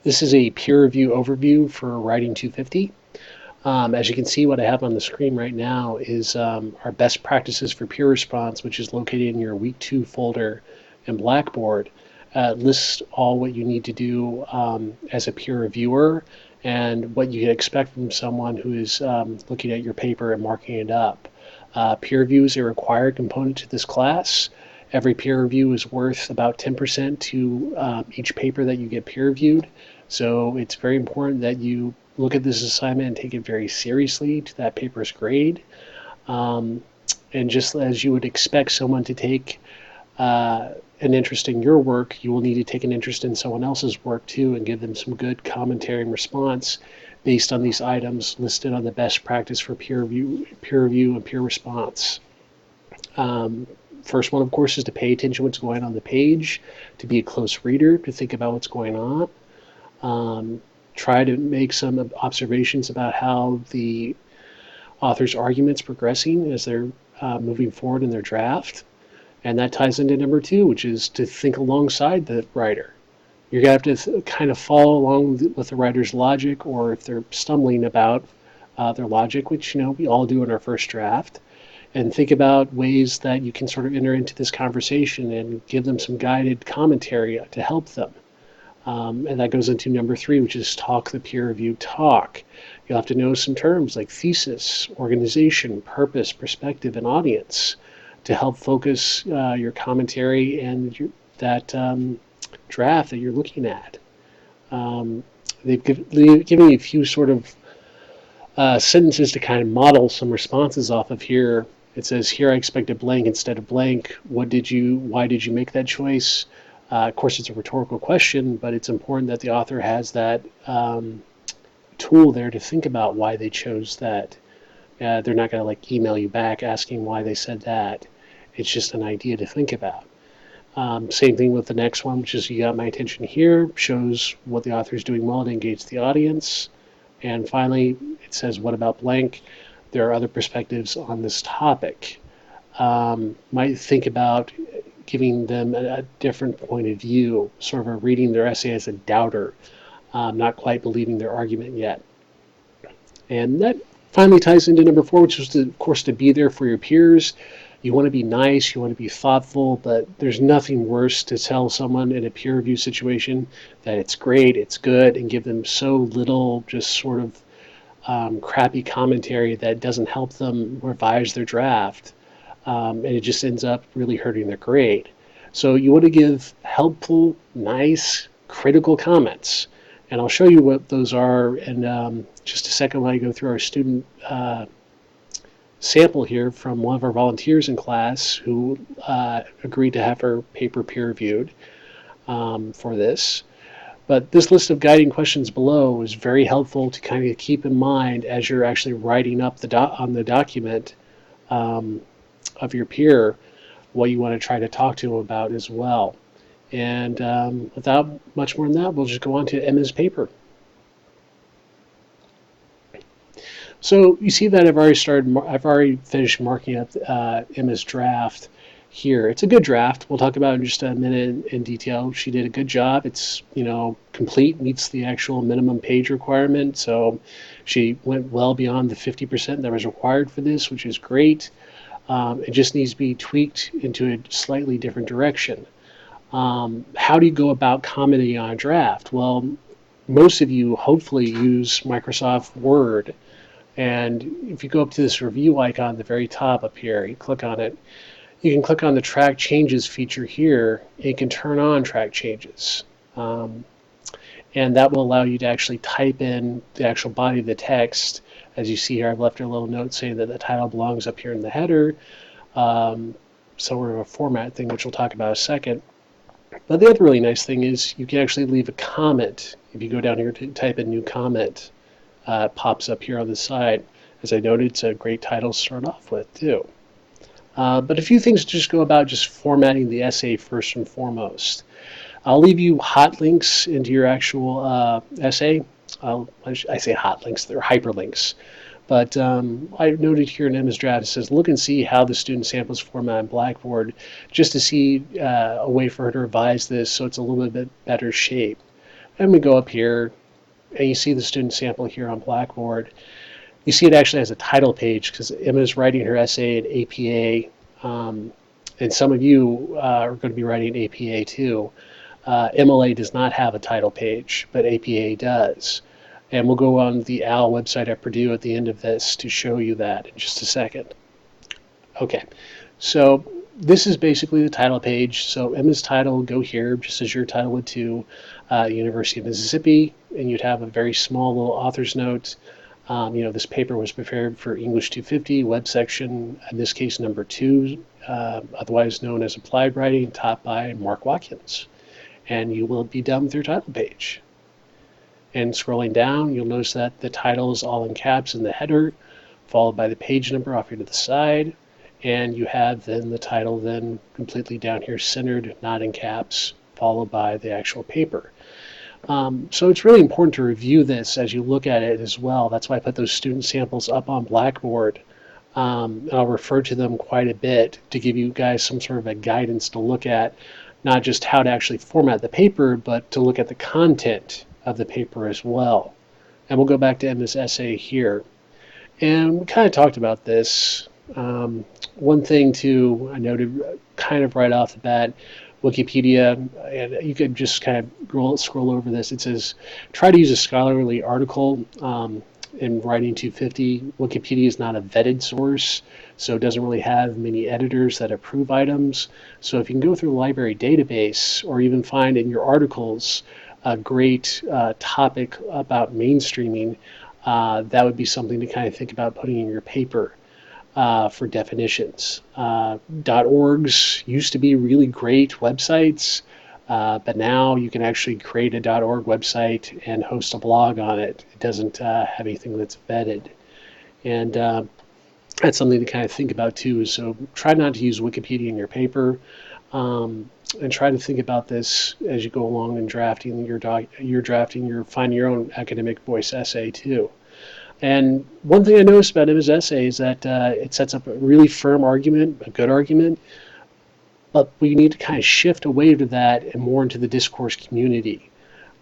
This is a peer review overview for Writing 250. As you can see, what I have on the screen right now is our best practices for peer response, which is located in your Week 2 folder in Blackboard. Lists all what you need to do as a peer reviewer and what you can expect from someone who is looking at your paper and marking it up. Peer review is a required component to this class. Every peer review is worth about 10% to each paper that you get peer reviewed. So it's very important that you look at this assignment and take it very seriously to that paper's grade. Um, and just as you would expect someone to take an interest in your work, you will need to take an interest in someone else's work too and give them some good commentary and response based on these items listed on the best practice for peer review and peer response. Um, First one, of course, is to pay attention to what's going on the page, to be a close reader, to think about what's going on. Try to make some observations about how the author's argument's progressing as they're moving forward in their draft. And that ties into number 2, which is to think alongside the writer. You're going to have to kind of follow along with the writer's logic, or if they're stumbling about their logic, which we all do in our first draft, and think about ways that you can sort of enter into this conversation and give them some guided commentary to help them. And that goes into number 3, which is talk the peer review talk. You'll have to know some terms like thesis, organization, purpose, perspective, and audience to help focus your commentary and that draft that you're looking at. They've given me a few sort of sentences to kind of model some responses off of here. It says, here I expected blank instead of blank. Why did you make that choice? Of course, it's a rhetorical question, but it's important that the author has that tool there to think about why they chose that. They're not going to like email you back asking why they said that. It's just an idea to think about. Same thing with the next one, which is you got my attention here, shows what the author is doing well to engage the audience. And finally, it says, what about blank? There are other perspectives on this topic. Might think about giving them a different point of view, sort of reading their essay as a doubter, not quite believing their argument yet. And that finally ties into number 4, which is, of course, to be there for your peers. You want to be nice, you want to be thoughtful, but there's nothing worse to tell someone in a peer review situation that it's great, it's good, and give them so little just sort of crappy commentary that doesn't help them revise their draft. And it just ends up really hurting their grade. So you want to give helpful, nice, critical comments. And I'll show you what those are in just a second when I go through our student sample here from one of our volunteers in class who agreed to have her paper peer reviewed for this. But this list of guiding questions below is very helpful to kind of keep in mind as you're actually writing up on the document of your peer what you want to try to talk to them about as well. And without much more than that, we'll just go on to Emma's paper. So you see that I've already finished marking up Emma's draft here. It's a good draft. We'll talk about it in just a minute in detail. She did a good job. It's, complete, meets the actual minimum page requirement. So she went well beyond the 50% that was required for this, which is great. It just needs to be tweaked into a slightly different direction. How do you go about commenting on a draft? Well, most of you hopefully use Microsoft Word. And if you go up to this review icon at the very top up here, you click on it, you can click on the track changes feature here, and you can turn on track changes. And that will allow you to actually type in the actual body of the text. As you see here, I've left a little note saying that the title belongs up here in the header. Sort of a format thing, which we'll talk about in a second. But the other really nice thing is you can actually leave a comment. If you go down here to type in new comment, it pops up here on the side. As I noted, it's a great title to start off with, too. But a few things to just go about just formatting the essay first and foremost. I'll leave you hot links into your actual essay. I say hot links, they're hyperlinks. But I noted here in Emma's draft, it says, look and see how the student sample is formatted in Blackboard, just to see a way for her to revise this so it's a little bit better shape. And we go up here, and you see the student sample here on Blackboard. You see it actually has a title page because Emma is writing her essay in APA, and some of you are going to be writing APA too. MLA does not have a title page, but APA does. And we'll go on the OWL website at Purdue at the end of this to show you that in just a second. Okay, so this is basically the title page. So Emma's title will go here, just as your title would too, University of Mississippi, and you'd have a very small little author's note. This paper was prepared for English 250, web section, in this case number 2, otherwise known as applied writing, taught by Mark Watkins. And you will be done with your title page. And scrolling down, you'll notice that the title is all in caps in the header, followed by the page number off here to the side. And you have then the title then completely down here centered, not in caps, followed by the actual paper. So it's really important to review this as you look at it as well. That's why I put those student samples up on Blackboard. And I'll refer to them quite a bit to give you guys some sort of a guidance to look at, not just how to actually format the paper, but to look at the content of the paper as well. And we'll go back to Emma's essay here. And we kind of talked about this. One thing too, I noted kind of right off the bat, Wikipedia, and you could just kind of scroll over this. It says, try to use a scholarly article in Writing 250. Wikipedia is not a vetted source, so it doesn't really have many editors that approve items. So if you can go through the library database or even find in your articles a great topic about mainstreaming, that would be something to kind of think about putting in your paper for definitions. .orgs used to be really great websites, but now you can actually create a .org website and host a blog on it. It doesn't have anything that's vetted. And that's something to kind of think about too. So try not to use Wikipedia in your paper. And try to think about this as you go along in drafting your find your own academic voice essay too. And one thing I noticed about Emma's essay is that it sets up a really firm argument, a good argument, but we need to kind of shift away to that and more into the discourse community.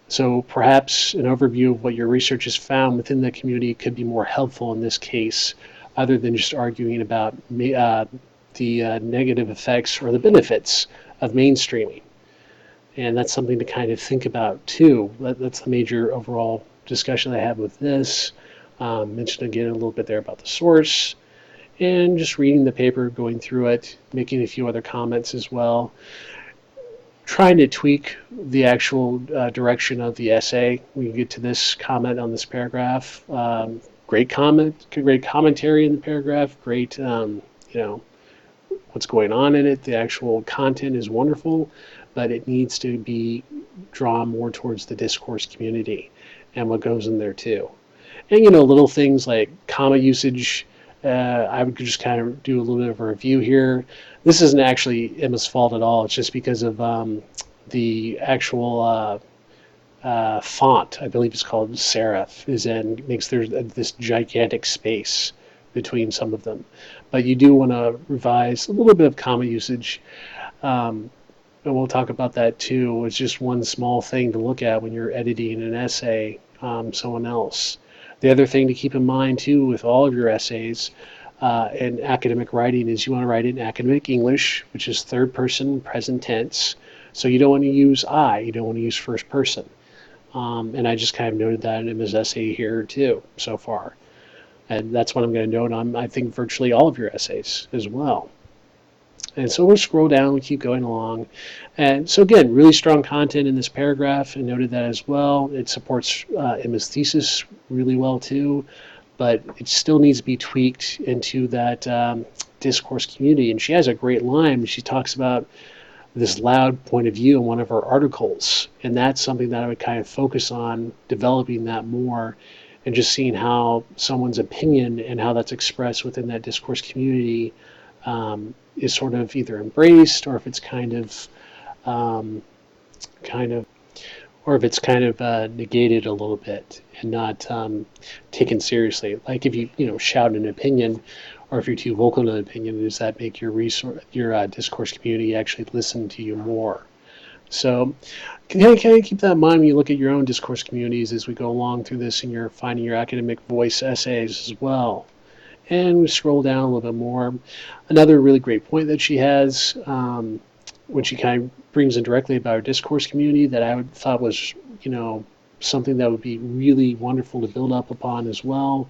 So perhaps an overview of what your research has found within the community could be more helpful in this case, other than just arguing about the negative effects or the benefits of mainstreaming. And that's something to kind of think about too. That's the major overall discussion I have with this. Mentioned again a little bit there about the source, and just reading the paper, going through it, making a few other comments as well. Trying to tweak the actual direction of the essay. We get to this comment on this paragraph. Great commentary in the paragraph. Great, what's going on in it. The actual content is wonderful, but it needs to be drawn more towards the discourse community and what goes in there too. And little things like comma usage. I would just kind of do a little bit of a review here. This isn't actually Emma's fault at all. It's just because of the actual font. I believe it's called serif. Makes there this gigantic space between some of them. But you do want to revise a little bit of comma usage. And we'll talk about that too. It's just one small thing to look at when you're editing an essay, someone else. The other thing to keep in mind too with all of your essays in academic writing is you want to write in academic English, which is third person present tense. So you don't want to use I, you don't want to use first person. And I just kind of noted that in Emma's essay here too so far. And that's what I'm going to note on, I think, virtually all of your essays as well. And so we'll scroll down, we keep going along. And so again, really strong content in this paragraph, and noted that as well. It supports Emma's thesis really well too, but it still needs to be tweaked into that discourse community. And she has a great line. She talks about this loud point of view in one of her articles. And that's something that I would kind of focus on, developing that more, and just seeing how someone's opinion and how that's expressed within that discourse community is sort of either embraced, or if it's kind of negated a little bit and not taken seriously. Like if you shout an opinion, or if you're too vocal in an opinion, does that make your discourse community actually listen to you more? So kind of keep that in mind when you look at your own discourse communities as we go along through this and you're finding your academic voice essays as well. And we scroll down a little bit more. Another really great point that she has, when she kind of brings in directly about our discourse community, that I thought was, something that would be really wonderful to build up upon as well,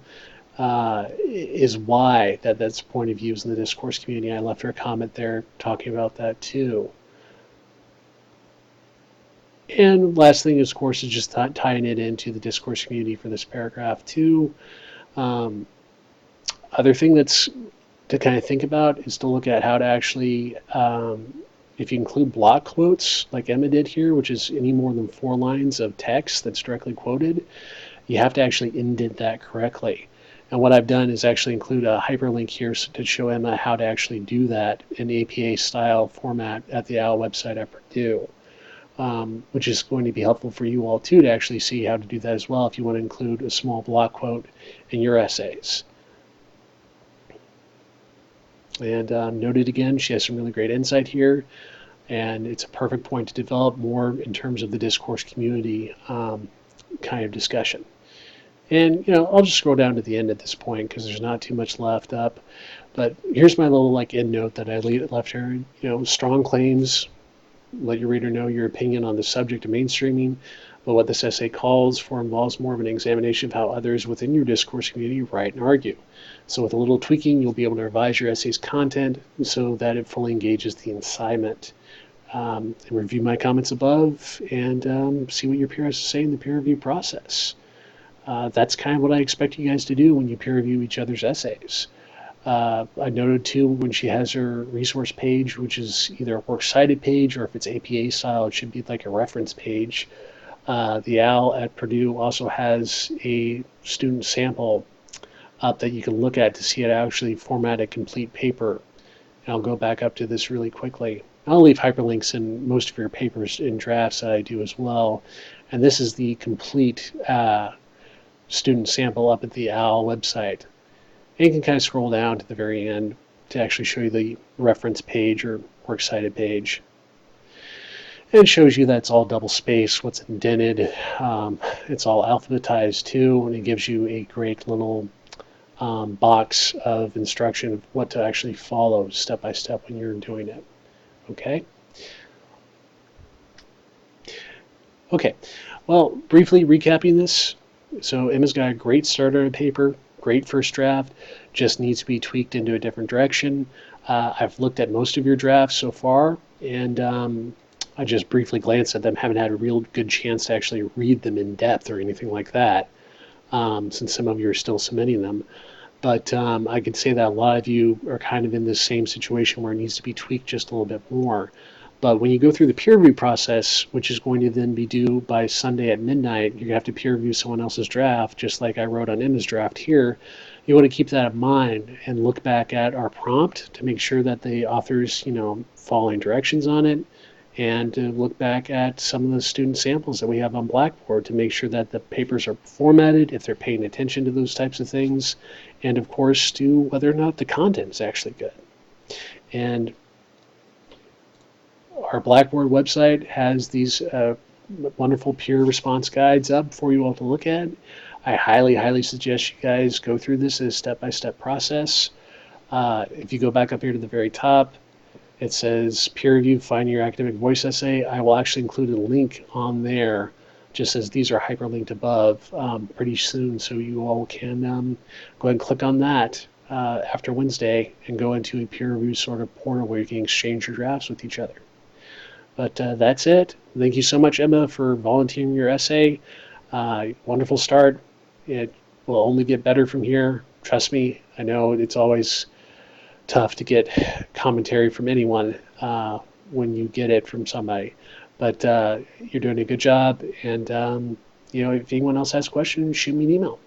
is why that's point of views in the discourse community. I left her a comment there talking about that too. And last thing, of course, is just tying it into the discourse community for this paragraph too. Um, Other thing that's to kind of think about is to look at how to actually, if you include block quotes like Emma did here, which is any more than 4 lines of text that's directly quoted, you have to actually indent that correctly. And what I've done is actually include a hyperlink here to show Emma how to actually do that in APA style format at the OWL website at Purdue, which is going to be helpful for you all too to actually see how to do that as well if you want to include a small block quote in your essays. And noted again, she has some really great insight here, and it's a perfect point to develop more in terms of the discourse community kind of discussion. And I'll just scroll down to the end at this point because there's not too much left up. But here's my little end note that I left here. Strong claims. Let your reader know your opinion on the subject of mainstreaming, but what this essay calls for involves more of an examination of how others within your discourse community write and argue. So with a little tweaking, you'll be able to revise your essay's content so that it fully engages the assignment. And review my comments above and see what your peer has to say in the peer review process. That's kind of what I expect you guys to do when you peer review each other's essays. I noted too when she has her resource page, which is either a works cited page or if it's APA style, it should be like a reference page. The OWL at Purdue also has a student sample up that you can look at to see it actually format a complete paper. And I'll go back up to this really quickly. I'll leave hyperlinks in most of your papers in drafts that I do as well. And this is the complete student sample up at the OWL website. And you can kind of scroll down to the very end to actually show you the reference page or works cited page. And it shows you that it's all double spaced, what's indented. It's all alphabetized too, and it gives you a great little box of instruction of what to actually follow step by step when you're doing it. Okay? Okay, well, briefly recapping this. So Emma's got a great start on a paper, great first draft, just needs to be tweaked into a different direction. I've looked at most of your drafts so far, and I just briefly glanced at them, haven't had a real good chance to actually read them in depth or anything like that, since some of you are still submitting them. But I could say that a lot of you are kind of in this same situation where it needs to be tweaked just a little bit more. But when you go through the peer review process, which is going to then be due by Sunday at midnight, you're going to have to peer review someone else's draft, just like I wrote on Emma's draft here. You want to keep that in mind and look back at our prompt to make sure that the author's, following directions on it, and to look back at some of the student samples that we have on Blackboard to make sure that the papers are formatted, if they're paying attention to those types of things, and of course to whether or not the content is actually good. And our Blackboard website has these wonderful peer response guides up for you all to look at. I highly, highly suggest you guys go through this as a step-by-step process. If you go back up here to the very top, it says peer review, find your academic voice essay. I will actually include a link on there, just as these are hyperlinked above, pretty soon, so you all can go ahead and click on that after Wednesday and go into a peer review sort of portal where you can exchange your drafts with each other. But that's it. Thank you so much, Emma, for volunteering your essay. Wonderful start. It will only get better from here. Trust me, I know it's always tough to get commentary from anyone when you get it from somebody. But you're doing a good job. And, if anyone else has questions, shoot me an email.